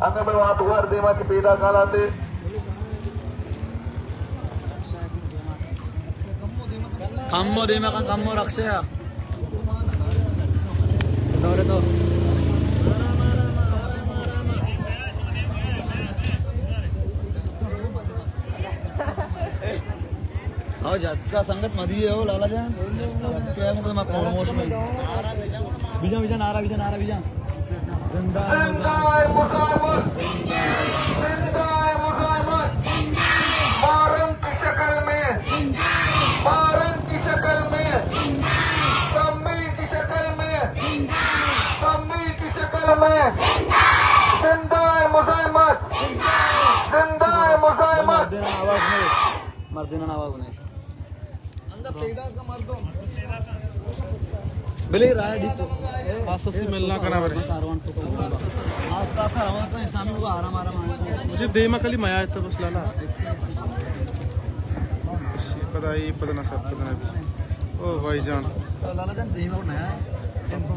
angin berwatu warde masih peda kalate. Kammo deh makan kammo raksaya. Udah tuh. आओ झटका संगत मधी है वो लाला जान क्या मतलब मैं प्रमोश में बीजा बीजा नारा जिंदा मुजाहिद मारम की शक्ल में सम्मी की शक्ल में जिंदा मुजाहिद मर्दिना आवाज नहीं बिले राय दी पास से मिलना करना पड़े कारवान तो आसपास रवा तो इंसान को आराम मुझे देमा कली माया है तो बस लाला पता ना सब पता ना ओ भाईजान लाला जान देमा को नया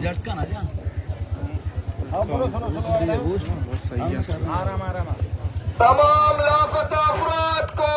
झटका ना जान बस सही है आराम तमाम लापता अफराद को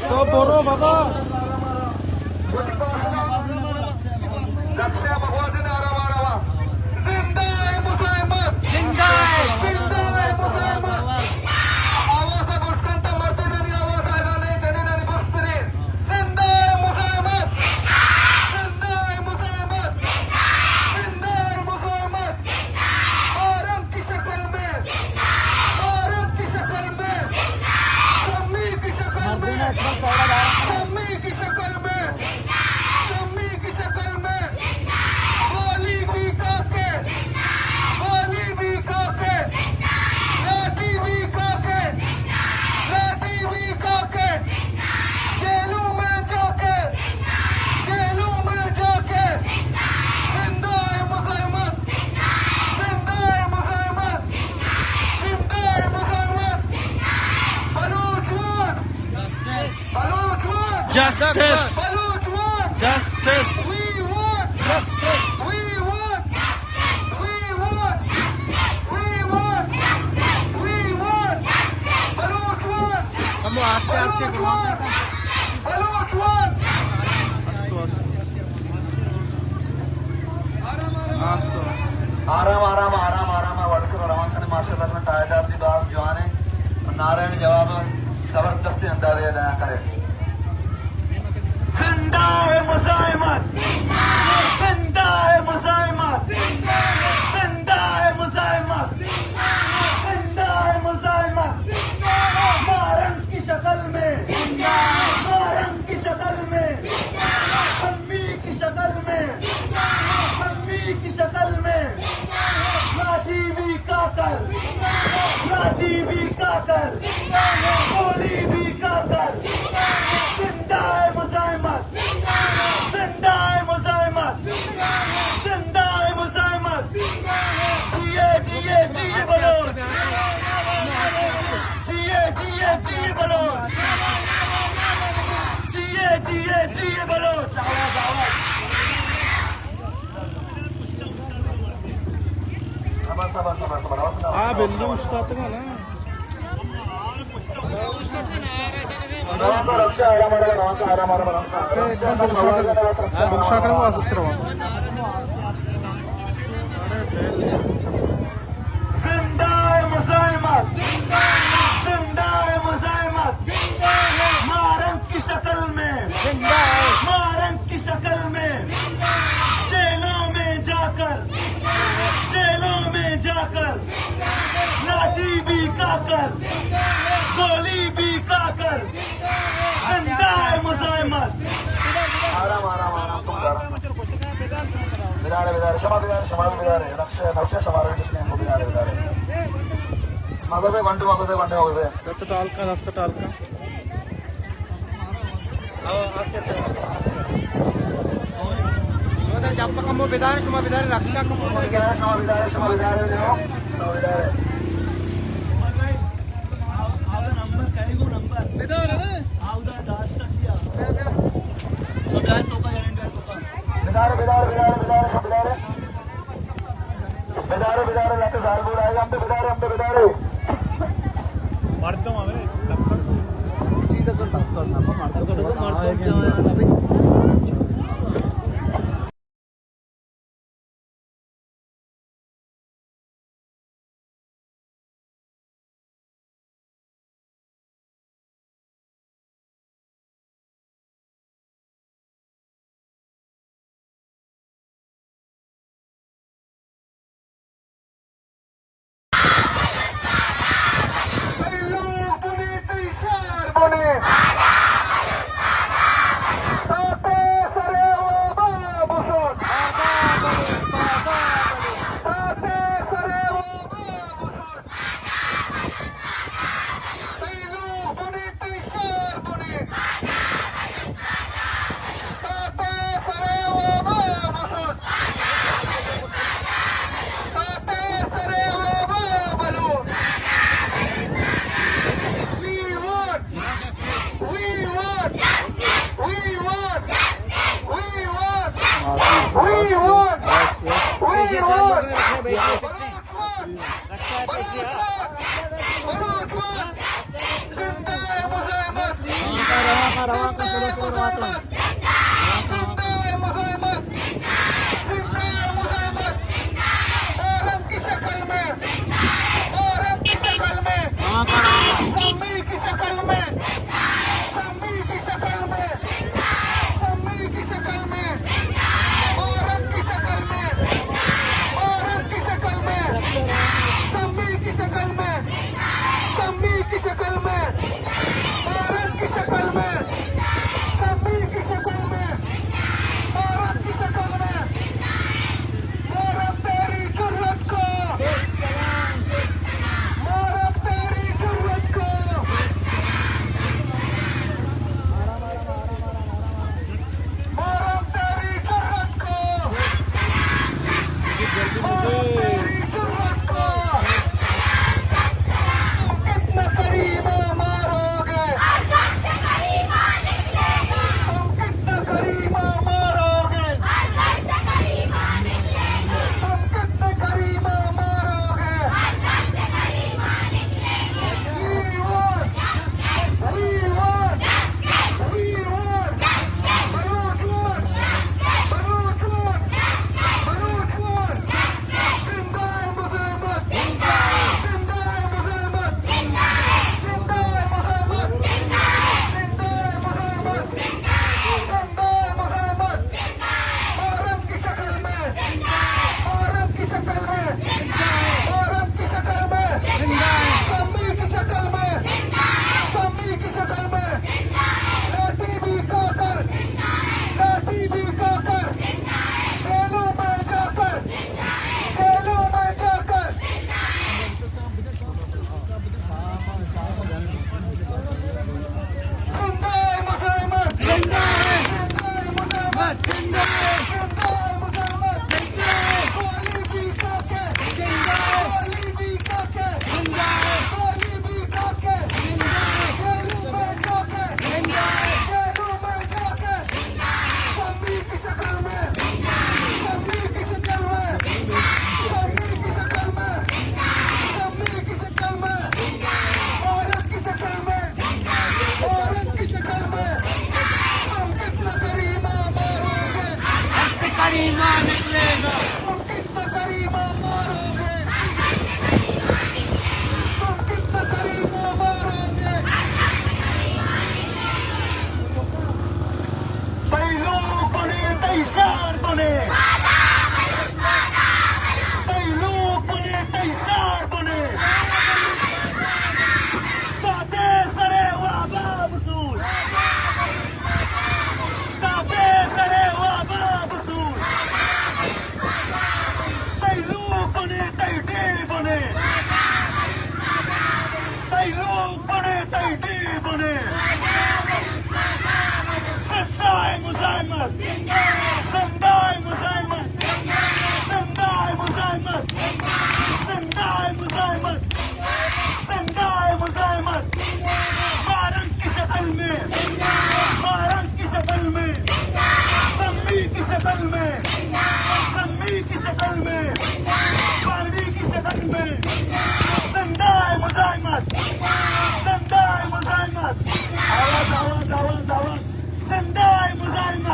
तो बोलो बाबा Justice! Justice! We want justice! We want Baluch want! हम आस्ते आस्ते Baluch want! आराम वड़कर रवान मार्शल में तायदार की बात जवान है नारायण जवाब जबरदस्ती अंदाज अदा करे जिंदा है मुजाहिमत जिंदा है मुजाहिमत जिंदा है मुजाहिमत जिंदा है मुजाहिमत मारंग की शक्ल में मारंग की शक्ल में सम्मी की शक्ल में सम्मी की शक्ल में लाठी भी काकर गोली भी मुश्तातगा ना रक्षा आराम बुकशाकडे वाचत राहा जिंदाए मुजाहिमत जिंदाए मुजाहिमत मारंग की शक्ल में मारंग की शक्ल में जेलों में जाकर लाठी भी खाकर गोली भी खाकर जिंदाए मुजाहिमत आराम बिदारे क्षमा बिदारे नक्शा समारोह किसने हमको बिदारे मगोदे वंटू मगोदे रस्ता टालका जब कम बेदार cuma बेदार रक्षा कम क्षमा बिदारे बेदार है बिदारे लाते साल बोल आएगा हम तो बिदारे मरता हूँ चीज कर बात करना मरता क्या की शक्ल में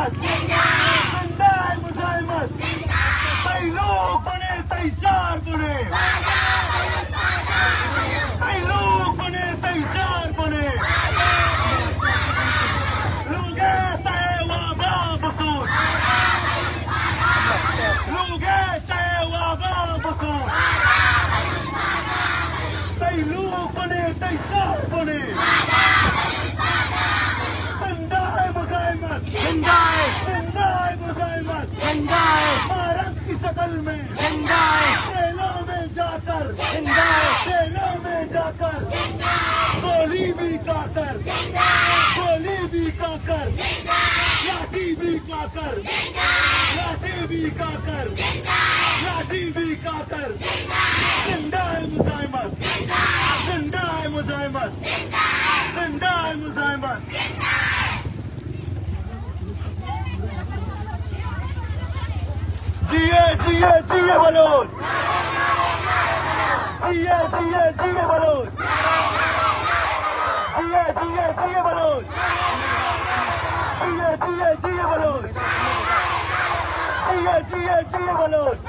मुजाहिमत जिंदा है मुजाहिमत कई लोग बने तैयार बने कई लोग बने तैयार बने लोग तय वाबा बसूर लोग तय वाबा बसूर कई लोग बने तैयार बने जिंदा है मुजाहिमत जिंदा है मुजाहिमत जिंदा है भारत की शक्ल में जिंदा है जेलों में जाकर जिंदा है जेलों में जाकर गोली भी खाकर गोली भी खाकर लाठी भी खाकर लाठी भी खाकर लाठी भी खाकर जिंदा है मुजाहिमत जिंदा है मुजाहिमत जिंदा है मुजाहिमत जिए जिए जिए बलोच जिए जिए जिए बलोच जिए जिए जिए बलोच जिए जिए जिए बलोच जिए जिए जिए बलोच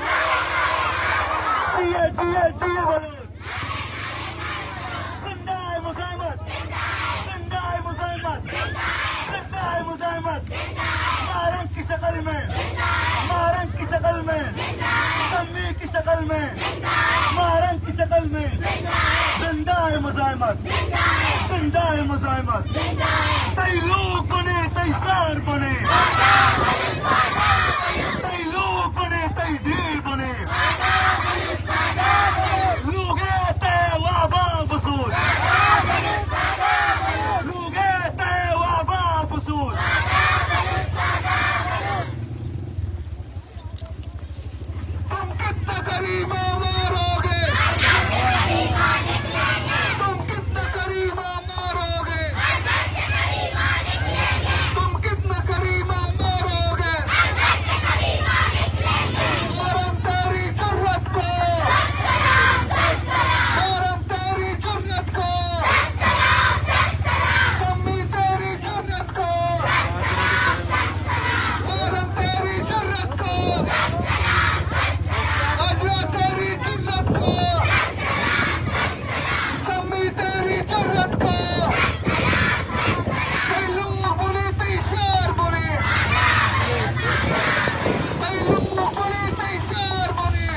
जिए जिए जिए बलोच जिंदा है मुजाहिमत जिंदा है मुजाहिमत जिंदा है मुजाहिमत मारंग की शक्ल में मारंग की शक्ल में सम्मी की शक्ल में मारंग की शक्ल में जिंदा है मुजाहिमत जिंदा है मुजाहिमत कई लोग बने तैयार बने कई लोग बने कई ढेर बने लोग तय वाबा बसूर लोग तय वाबा बसूर तुम कितना करीब मारोगे तुम कितना करीब मारोगे तुम कितना करीब मारोगे और हम तेरी जुर्रत को और हम तेरी जुर्रत को सम्मी तेरी जुर्रत को और हम तेरी जुर्रत को अजरा तेरी जुर्रत को सम्मी तेरी जुर्रत को कई लोग बने तैयार बने कई लोग बने तैयार बने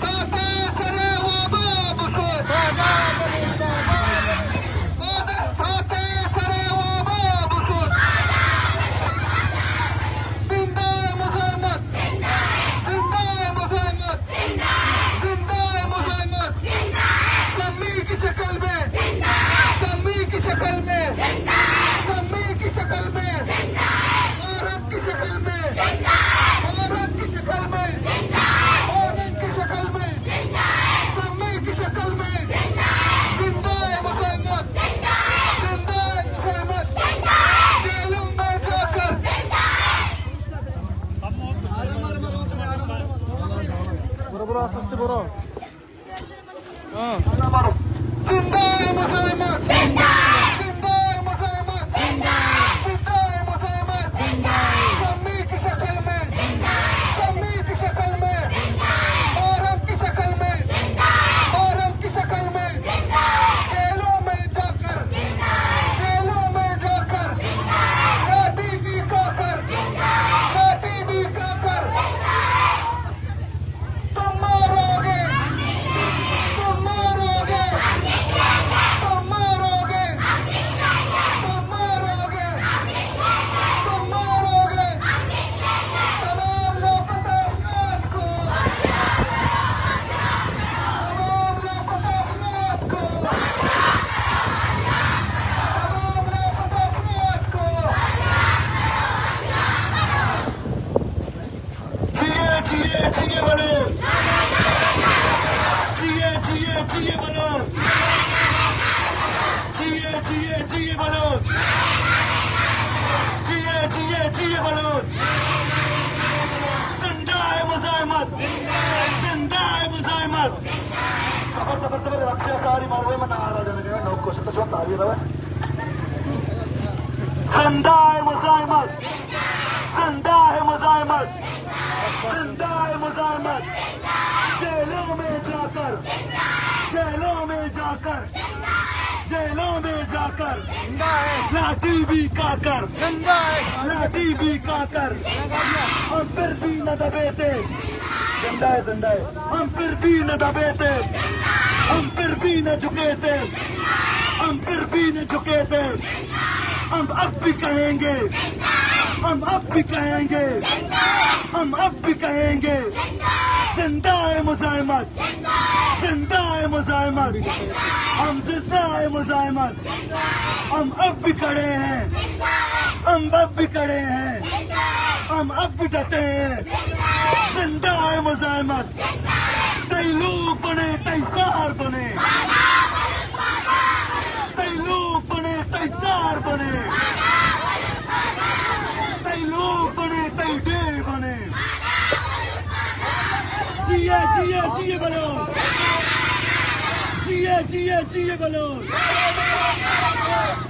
ताते सरे वाबा बसूर ताते सरे वाबा बसूर जिंदा है मुजाहिमत जिंदा है मुजाहिमत जिंदा है मुजाहिमत सम्मी की शक्ल में सम्मी की शक्ल में सम्मी की शक्ल में औरत की शक्ल में औरत की शक्ल में औरत की शक्ल में सम्मी की शक्ल में जिंदा है मुजाहिमत जिंदा है मुजाहिमत जेलों में जाकर बरोबर असते बरोबर जिंदा है मुजाहिमत जिंदा है मुजाहिमत जिंदा है मुजाहिमत सम्मी की शक्ल में सम्मी की शक्ल में औरत की शक्ल में औरत की शक्ल में जेलों में जाकर लाठी भी खाकर तुम मारोगे तुम मारोगे तुम मारोगे तुम मारोगे तुम मारोगे तमाम लापता अफराद को तमाम लापता अफराद को तमाम लापता अफराद को जिए जिए जिए बनो जिए जिए जिए बनो जिए जिए जिए बनो जिए जिए जिए बनो जिंदा है मुजाहिमत जिंदा है मुजाहिमत सफर सफर रक्षा सारी मारवे में ना आ रहा है नौ क्वेश्चन तो तारी रहा है जिंदा है मुजाहिमत, जिंदा है मुजाहिमत, जिंदा है मुजाहिमत। जेलों में जाकर, जेलों में जाकर, जेलों में जाकर लाठी भी काकर, लाठी भी काकर हम फिर भी न दबे थे। जिंदा है, जिंदा है। हम फिर भी न दबे थे, हम फिर भी न झुके थे, हम फिर भी न झुके थे। हम अब भी कहेंगे, हम अब भी कहेंगे, हम अब भी कहेंगे। जिंदा है मुजाहिमत, जिंदा है मुजाहिमत, हम जिंदा है मुजाहिमत। हम अब भी खड़े हैं, हम अब भी खड़े हैं, हम अब भी डटे हैं। जिंदा है मुजाहिमत। कई लोग बने, कई जार बने, कई लोग बने, कई जार बने, कई लोग बने, कई ढेर बने। जिए जिए जिए बोलो, जिए जिए जिए बोलो,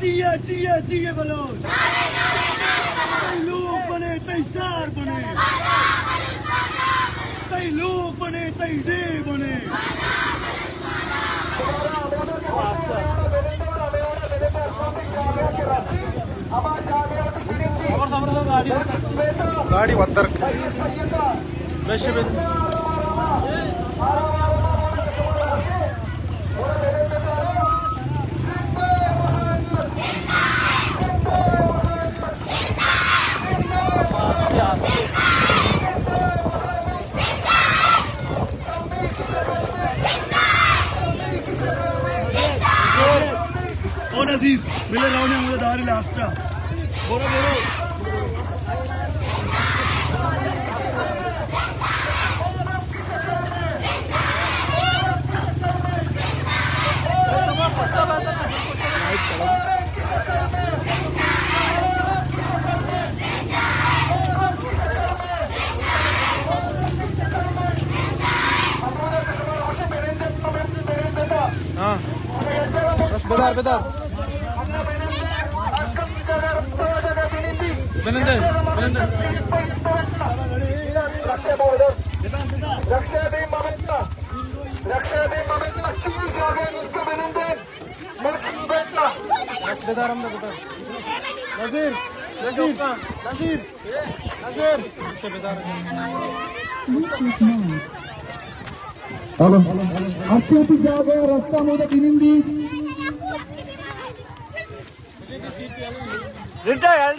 जिए जिए जिए बोलो। कई लोग बने, कई जार बने, कई लोग बने, कई ढेर बने। गाड़ी वत्तर ओ नजीर मिले राव ने मुझे दारी लास्ट बोलो बोलो। हाँ बस बेदार बेदार बेनंदर बेनंदर बेदार हम बेदार नजीर नजीर नजीर नजीर बेदार अत्यंत जागे रास्ता मुझे तिनिंदी रिटायर